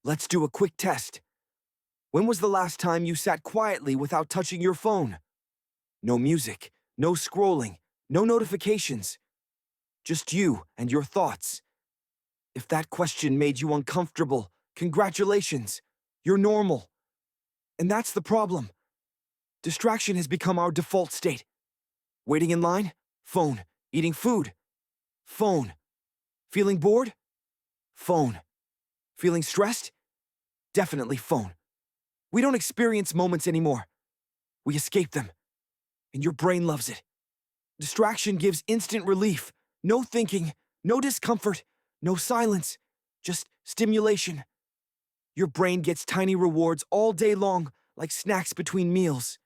Let's do a quick test. When was the last time you sat quietly without touching your phone? No music, no scrolling, no notifications. Just you and your thoughts. If that question made you uncomfortable, congratulations. You're normal. And that's the problem. Distraction has become our default state. Waiting in line? Phone. Eating food? Phone. Feeling bored? Phone. Feeling stressed? Definitely phone. We don't experience moments anymore. We escape them. And your brain loves it. Distraction gives instant relief. No thinking, no discomfort, no silence, just stimulation. Your brain gets tiny rewards all day long, like snacks between meals.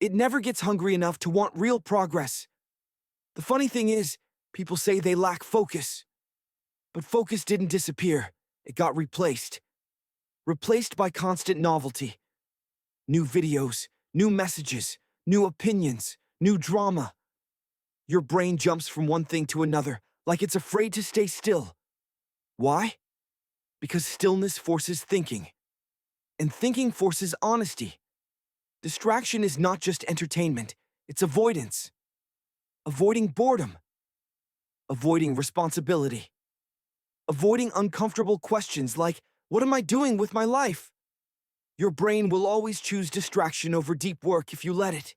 It never gets hungry enough to want real progress. The funny thing is, people say they lack focus. But focus didn't disappear. It got replaced. Replaced by constant novelty. New videos, new messages, new opinions, new drama. Your brain jumps from one thing to another, like it's afraid to stay still. Why? Because stillness forces thinking. And thinking forces honesty. Distraction is not just entertainment, it's avoidance. Avoiding boredom. Avoiding responsibility. Avoiding uncomfortable questions like, what am I doing with my life? Your brain will always choose distraction over deep work if you let it.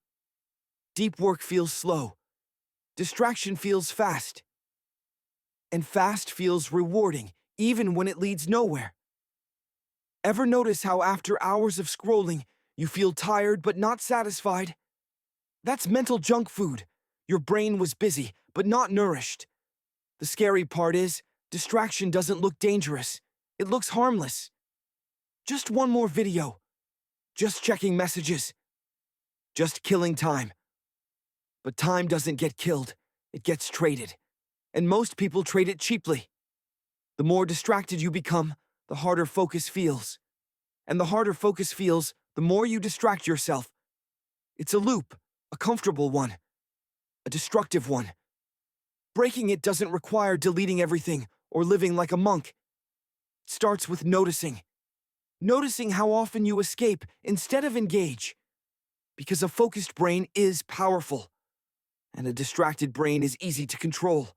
Deep work feels slow. Distraction feels fast. And fast feels rewarding, even when it leads nowhere. Ever notice how after hours of scrolling, you feel tired but not satisfied? That's mental junk food. Your brain was busy, but not nourished. The scary part is, distraction doesn't look dangerous. It looks harmless. Just one more video. Just checking messages. Just killing time. But time doesn't get killed. It gets traded. And most people trade it cheaply. The more distracted you become, the harder focus feels. And the harder focus feels, the more you distract yourself. It's a loop, a comfortable one, a destructive one. Breaking it doesn't require deleting everything or living like a monk. It starts with noticing. Noticing how often you escape instead of engage. Because a focused brain is powerful, and a distracted brain is easy to control.